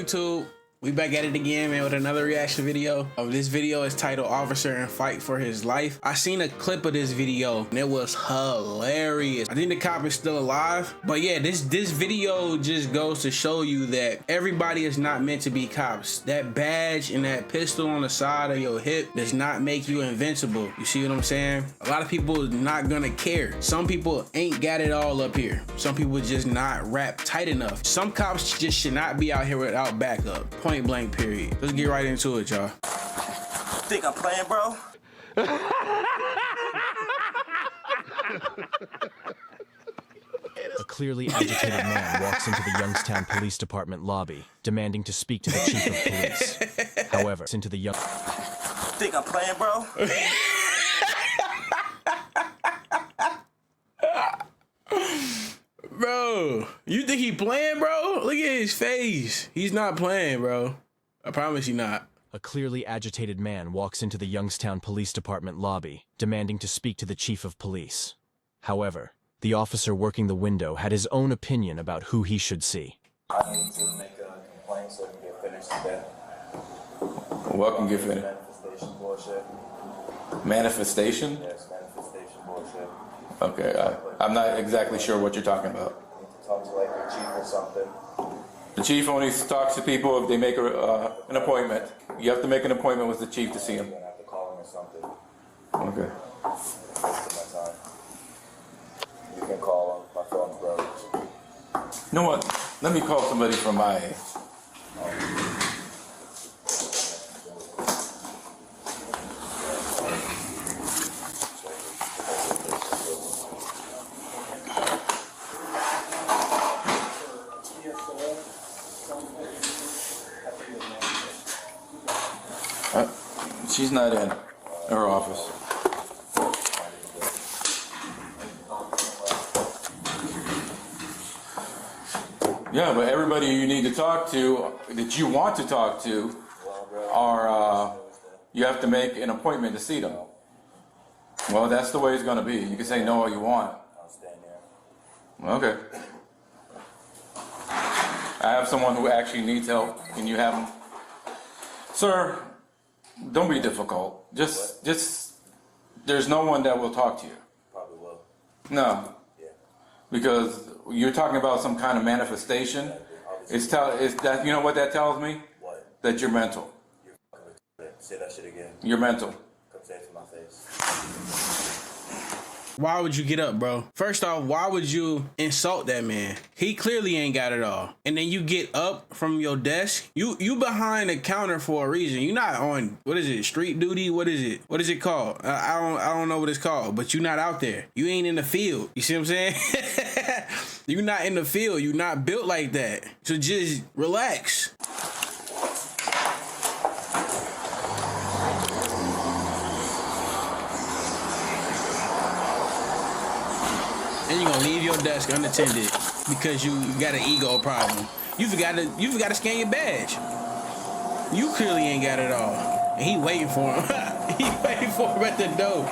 YouTube? We back at it again, man, with another reaction video. This video is titled Officer in Fight for His Life. I seen a clip of this video and it was hilarious. I think the cop is still alive, but yeah, this video just goes to show you that everybody is not meant to be cops. That badge and that pistol on the side of your hip does not make you invincible. You see what I'm saying? A lot of people is not gonna care. Some people ain't got it all up here. Some people just not wrapped tight enough. Some cops just should not be out here without backup. Point blank, period. Let's get right into it, y'all. Think I'm playing, bro? A clearly agitated man walks into the Youngstown Police Department lobby, demanding to speak to the chief of police. However, into the Think I'm playing, bro? Bro, you think he playing, bro? Look at his face. He's not playing, bro. I promise you not. A clearly agitated man walks into the Youngstown Police Department lobby, demanding to speak to the chief of police. However, the officer working the window had his own opinion about who he should see. I need to make a complaint so we can get finished today. What can get finished? Manifestation bullshit. Manifestation? Yes, manifestation bullshit. Okay, I'm not exactly sure what you're talking about. I need to talk to like your chief or something. The chief only talks to people if they make an appointment. You have to make an appointment with the chief to see him. I'm gonna have to call him or something. Okay. Wasting my time. You can call him. My phone's broke. You know what? Let me call somebody from my... She's not in her office. Yeah, but everybody you need to talk to, that you want to talk to, are, you have to make an appointment to see them. Well, that's the way it's going to be. You can say no all you want. I'll stand there. Okay. I have someone who actually needs help. Can you have him? Sir, don't be difficult. Just, there's no one that will talk to you. Probably will. No. Yeah. Because you're talking about some kind of manifestation. It's that, you know what that tells me? What? That you're mental. You're fucking retarded. Say that shit again. You're mental. Come say it to my face. Why would you get up, bro? First off, why would you insult that man? He clearly ain't got it all. And then you get up from your desk. You behind the counter for a reason. You're not on, what is it, street duty? What is it? What is it called? I don't know what it's called, but you're not out there. You ain't in the field. You see what I'm saying? You're not in the field. You're not built like that. So just relax. And you're gonna leave your desk unattended because you got an ego problem. You forgot to scan your badge. You clearly ain't got it all. And he waiting for him. He waiting for him at the door.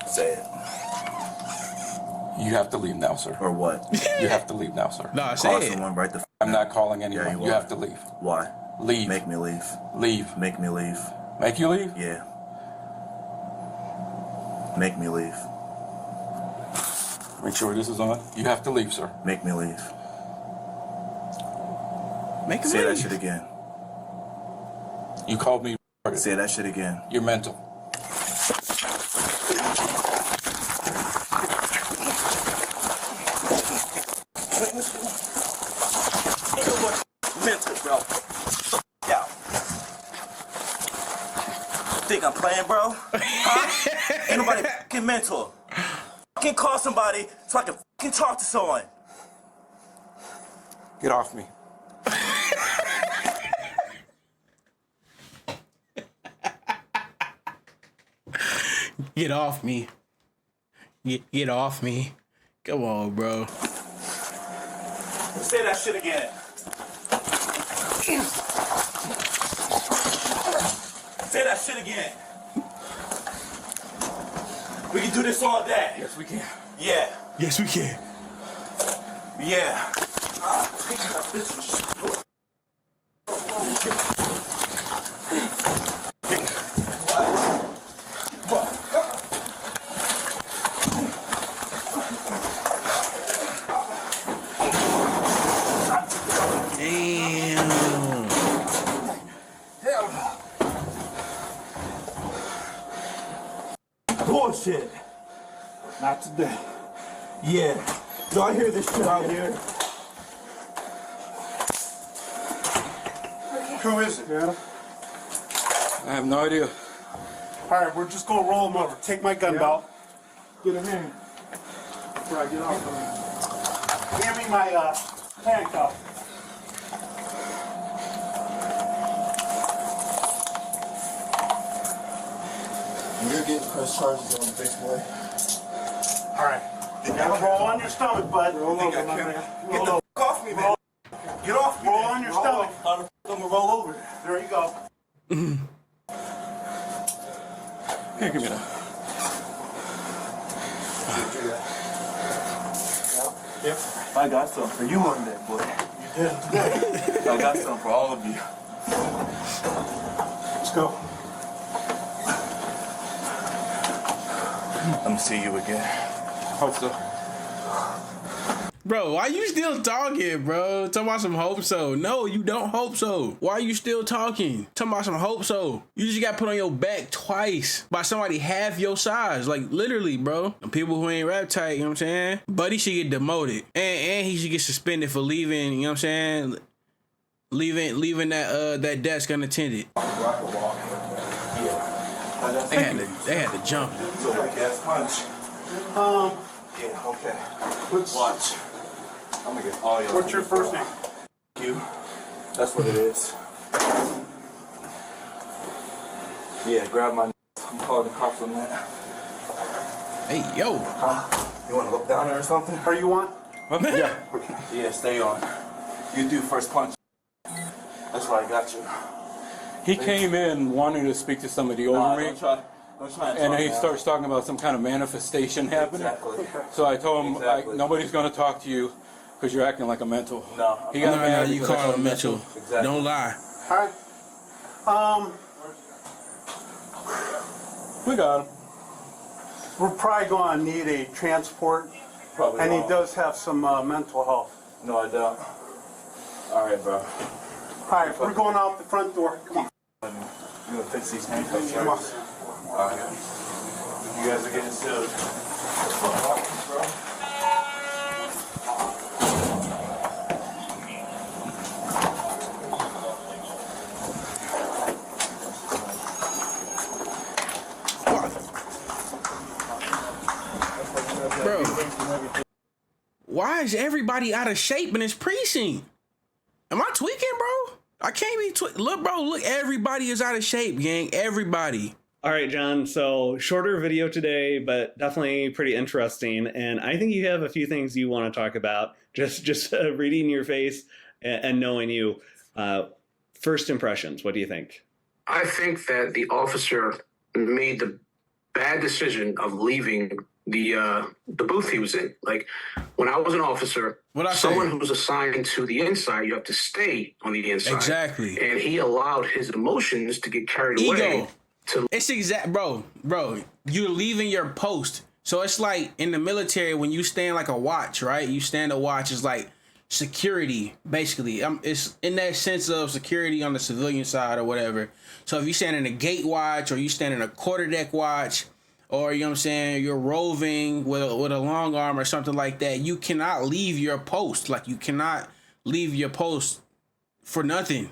Say it. You have to leave now, sir. Or what? You have to leave now, sir. Nah, say Call it. someone right the f. I'm not calling anyone. Yeah, you have to leave. Why? Leave. Make me leave. Leave. Make me leave. Make you leave? Yeah. Make me leave. Make sure this is on. You have to leave, sir. Make me leave. Make him Say leave. that shit again. You called me retarded. Say that shit again. You're mental. Mental, bro. Yeah. Think I'm playing, bro? Huh? Ain't nobody fucking mental. Fucking call somebody so I can fucking talk to someone. Get off me. Get off me. Get off me. Come on, bro. Say that shit again. Say that shit again. We can do this all day. Yes, we can. Yeah. Yes, we can. Yeah. Bullshit. Not today. Yeah. Do I hear this shit out here? Who is it, man? I have no idea. All right, we're just gonna roll him over. Take my gun belt. Get a hand. Before I get off of him. Hand me my handcuff. You're getting press charges on the big boy. All right. You gotta roll on your stomach, bud. Roll over, my man. Get the f off me, man. Get off me. Roll on your stomach. I'm gonna roll over. There you go. Here, give me that. Yep. I got something for you one day, boy. You did. I got something for all of you. Let's go. I'm gonna see you again. Hope so. Bro, why you still talking, bro? Talking about some hope so. No, you don't hope so. Why are you still talking? Talking about some hope so. You just got put on your back twice by somebody half your size. Like, literally, bro. And people who ain't rap tight, you know what I'm saying? Buddy should get demoted. And he should get suspended for leaving, you know what I'm saying? Leaving that desk unattended. They had to jump. So I guess punch. Yeah, okay. Watch. I'm gonna get all your. What's your first name? You. That's what it is. Yeah, grab my. I'm calling the cops on that. Hey, yo. You wanna look down there or something? Are you on? Yeah. Yeah, stay on. You do first punch. That's why I got you. He came in wanting to speak to somebody over me. Don't try and And talk he now. starts talking about some kind of manifestation happening. Exactly. So I told him, Exactly. nobody's going to talk to you because you're acting like a mental. No. He got mad You because I call called him Mitchell. Exactly. Don't lie. All right. We got him. We're probably gonna need a transport, Probably and he wrong. does have some mental health. No, I don't. All right, bro. All right, we're going out the front door. Come on. You gonna fix these handcuffs, Come on. right? All right. You guys are getting sealed. Bro. Bro, why is everybody out of shape in this precinct? Am I tweaking, bro? I can't be look, bro, look, everybody is out of shape, gang. Everybody. All right, John. So shorter video today, but definitely pretty interesting. And I think you have a few things you want to talk about. Just reading your face and knowing you. First impressions. What do you think? I think that the officer made the bad decision of leaving the booth he was in. Like, when I was an officer, someone who's assigned to the inside, you have to stay on the inside. Exactly. And he allowed his emotions to get carried away. It's bro, you're leaving your post. So it's like in the military when you stand like a watch, right? You stand a watch is like security, basically. It's in that sense of security on the civilian side or whatever. So if you stand in a gate watch or you stand in a quarterdeck watch, or, you know what I'm saying, you're roving with a long arm or something like that, you cannot leave your post. Like, you cannot leave your post for nothing.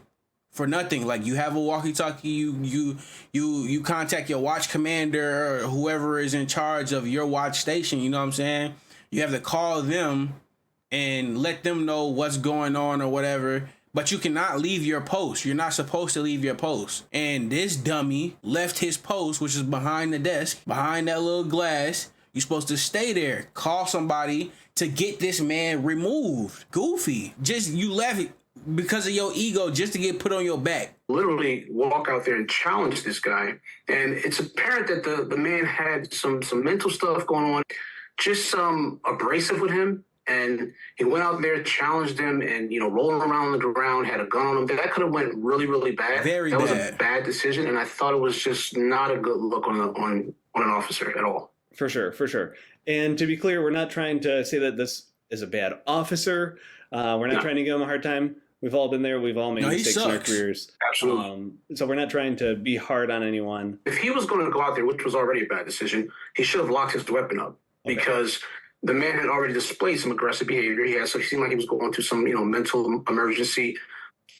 For nothing. Like, you have a walkie-talkie, you contact your watch commander or whoever is in charge of your watch station, you know what I'm saying? You have to call them and let them know what's going on or whatever. But you cannot leave your post. You're not supposed to leave your post. And this dummy left his post, which is behind the desk, behind that little glass. You're supposed to stay there. Call somebody to get this man removed. Goofy. Just, you left because of your ego just to get put on your back. Literally walk out there and challenge this guy. And it's apparent that the man had some mental stuff going on, just some abrasive with him. and he went out there, challenged him, and rolling around on the ground, had a gun on him. That could have went really, really bad. Very bad. That was a bad decision, and I thought it was just not a good look on an officer at all. For sure, for sure. And to be clear, we're not trying to say that this is a bad officer. We're not trying to give him a hard time. We've all been there. We've all made mistakes in our careers. Absolutely. So we're not trying to be hard on anyone. If he was going to go out there, which was already a bad decision, he should have locked his weapon up because the man had already displayed some aggressive behavior. So he seemed like he was going through some, mental emergency.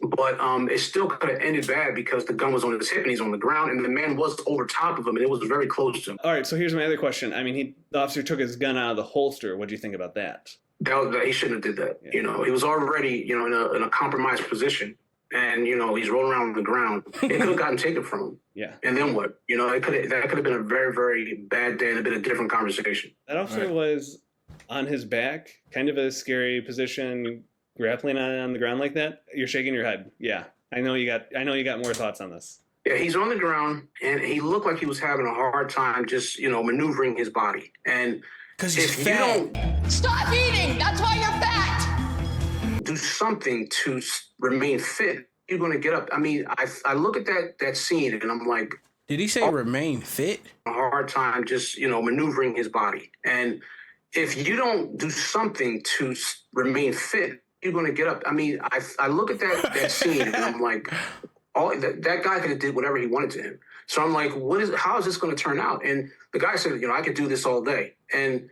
But it still could have ended bad because the gun was on his hip and he's on the ground, and the man was over top of him, and it was very close to him. All right, so here's my other question. I mean, the officer took his gun out of the holster. What do you think about that? He shouldn't have did that. Yeah. He was already, in a compromised position, and he's rolling around on the ground. It could have gotten taken from him. Yeah. And then what? That could have been a very, very bad day and a bit of different conversation. That officer was on his back, kind of a scary position, grappling on the ground like that. You're shaking your head. Yeah. I know you got more thoughts on this. Yeah, he's on the ground, and he looked like he was having a hard time just, maneuvering his body. And because he's fat. Stop eating! That's why you're fat! Do something to remain fit. You're going to get up. I mean, I look at that scene, and I'm like... Did he say remain fit? A hard time just, maneuvering his body. And if you don't do something to remain fit, you're going to get up. I mean, I look at that scene, and I'm like... that guy could have did whatever he wanted to him. So I'm like, how is this going to turn out? And the guy said, I could do this all day. And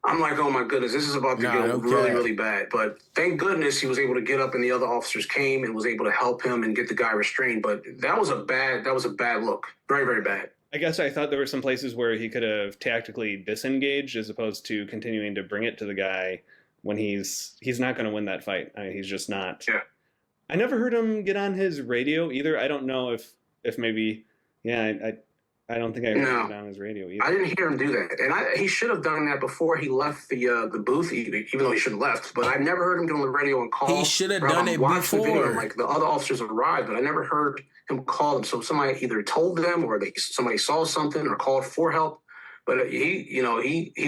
I'm like, oh my goodness, this is about to get really, really bad. But thank goodness he was able to get up, and the other officers came and was able to help him and get the guy restrained. But that was a bad look. Very, very bad. I guess I thought there were some places where he could have tactically disengaged as opposed to continuing to bring it to the guy when he's not going to win that fight. I mean, he's just not. Yeah. I never heard him get on his radio either. I don't know if maybe, I don't think I heard him get on his radio either. I didn't hear him do that. And he should have done that before he left the booth, even though he shouldn't have left. But I never heard him get on the radio and call. He should have done it before. Video, like the other officers arrived, but I never heard him call them. So somebody either told them or somebody saw something or called for help. But he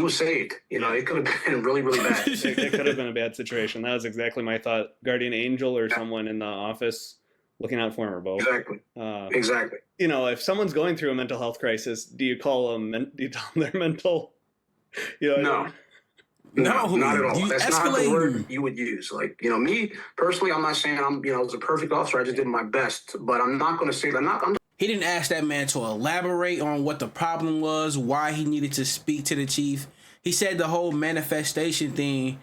was saved. It could have been really, really bad. It could have been a bad situation. That was exactly my thought. Guardian angel or someone in the office looking out for him or both. Exactly. Exactly. If someone's going through a mental health crisis, do you tell them their mental? No, not at all. That's not the word you you would use. Like, me personally, I'm not saying I was a perfect officer. I just did my best. But I'm not going to say that. He didn't ask that man to elaborate on what the problem was, why he needed to speak to the chief. He said the whole manifestation thing.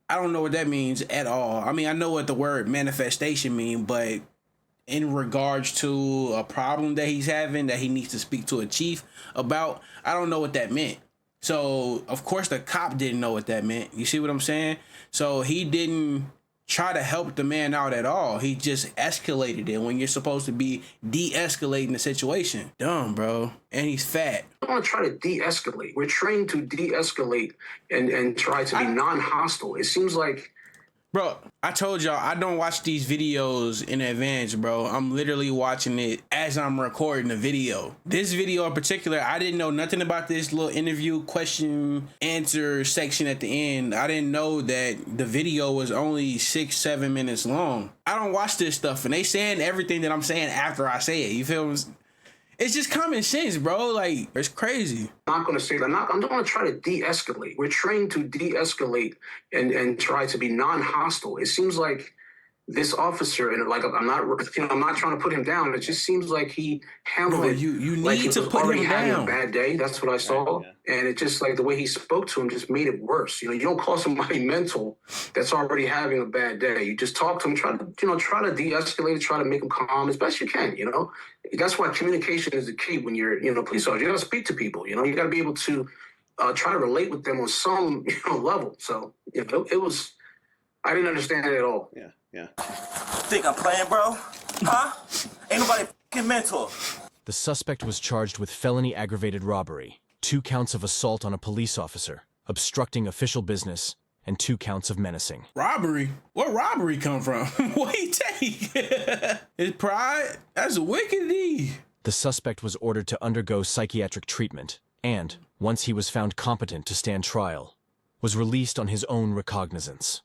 I don't know what that means at all. I mean, I know what the word manifestation means, but in regards to a problem that he's having that he needs to speak to a chief about, I don't know what that meant. So, of course, the cop didn't know what that meant. You see what I'm saying? So he didn't try to help the man out at all. He just escalated it when you're supposed to be de-escalating the situation. Dumb, bro. And he's fat. I don't want to try to de-escalate. We're trained to de-escalate and try to be non-hostile. It seems like... Bro, I told y'all, I don't watch these videos in advance, bro. I'm literally watching it as I'm recording the video. This video in particular, I didn't know nothing about this little interview question answer section at the end. I didn't know that the video was only 6-7 minutes long. I don't watch this stuff, and they saying everything that I'm saying after I say it. You feel me? It's just common sense, bro. Like, it's crazy. I'm not going to say that. I'm not going to try to de-escalate. We're trained to de-escalate and try to be non-hostile. It seems like this officer, and like I'm not trying to put him down. It just seems like he handled it. You need like he to was put already him having down. a bad day. That's what I saw, and it just like the way he spoke to him just made it worse. You don't call somebody mental that's already having a bad day. You just talk to him, try to de-escalate it, try to make him calm as best you can. That's why communication is the key when you're a police officer. You got to speak to people. You got to be able to try to relate with them on some level. So it was. I didn't understand it at all. Yeah. Think I'm playing, bro? Huh? Ain't nobody fucking mentor. The suspect was charged with felony aggravated robbery, 2 counts of assault on a police officer, obstructing official business, and 2 counts of menacing. Robbery? Where robbery come from? What he take? His pride? That's a wicked deed. The suspect was ordered to undergo psychiatric treatment, and, once he was found competent to stand trial, was released on his own recognizance.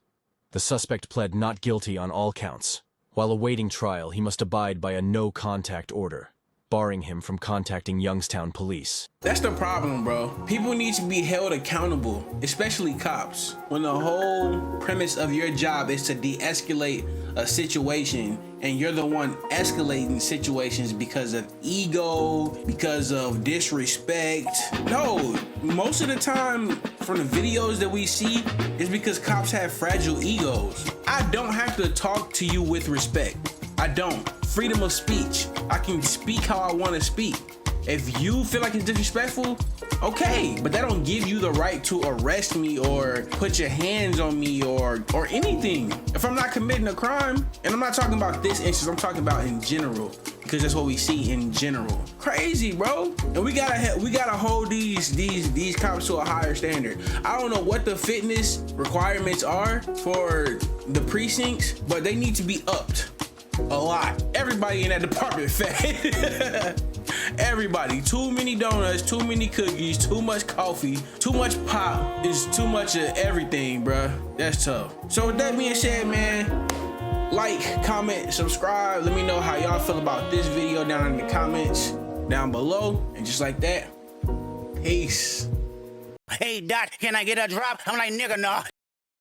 The suspect pled not guilty on all counts. While awaiting trial, he must abide by a no-contact order, barring him from contacting Youngstown police. That's the problem, bro. People need to be held accountable, especially cops. When the whole premise of your job is to de-escalate a situation and you're the one escalating situations because of ego, because of disrespect. No, most of the time from the videos that we see is because cops have fragile egos. I don't have to talk to you with respect. I don't. Freedom of speech. I can speak how I want to speak. If you feel like it's disrespectful, okay, but that don't give you the right to arrest me or put your hands on me or anything. If I'm not committing a crime, and I'm not talking about this instance, I'm talking about in general, because that's what we see in general. Crazy, bro. And we gotta hold these cops to a higher standard. I don't know what the fitness requirements are for the precincts, but they need to be upped a lot. Everybody in that department fat. Everybody. Too many donuts, too many cookies, too much coffee, too much pop. Is too much of everything, bruh. That's tough. So with that being said, man, like, comment, subscribe. Let me know how y'all feel about this video down in the comments down below. And just like that, peace. Hey, Dot, can I get a drop? I'm like, nigga, no.